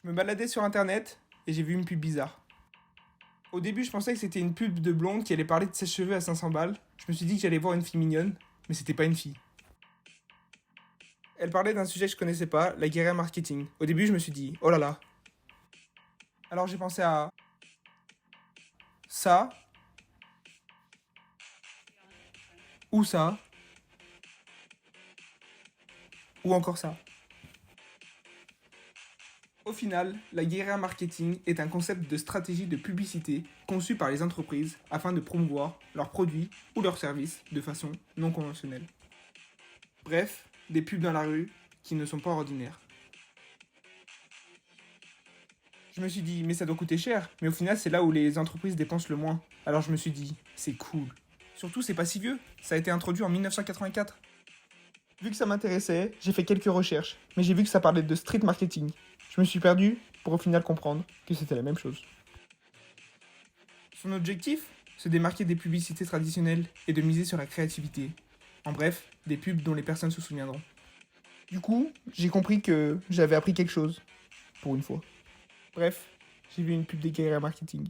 Je me baladais sur internet et j'ai vu une pub bizarre. Au début, je pensais que c'était une pub de blonde qui allait parler de sèche-cheveux à 500 balles. Je me suis dit que j'allais voir une fille mignonne, mais c'était pas une fille. Elle parlait d'un sujet que je connaissais pas, la guérilla marketing. Au début, je me suis dit, oh là là. Alors j'ai pensé à ça, ou ça, ou encore ça. Au final, la guérilla marketing est un concept de stratégie de publicité conçu par les entreprises afin de promouvoir leurs produits ou leurs services de façon non conventionnelle. Bref, des pubs dans la rue qui ne sont pas ordinaires. Je me suis dit, mais ça doit coûter cher. Mais au final, c'est là où les entreprises dépensent le moins. Alors je me suis dit, c'est cool. Surtout, c'est pas si vieux. Ça a été introduit en 1984. Vu que ça m'intéressait, j'ai fait quelques recherches. Mais j'ai vu que ça parlait de street marketing. Je me suis perdu pour au final comprendre que c'était la même chose. Son objectif, se démarquer des publicités traditionnelles et de miser sur la créativité. En bref, des pubs dont les personnes se souviendront. Du coup, j'ai compris que j'avais appris quelque chose. Pour une fois. Bref, j'ai vu une pub des guerriers marketing.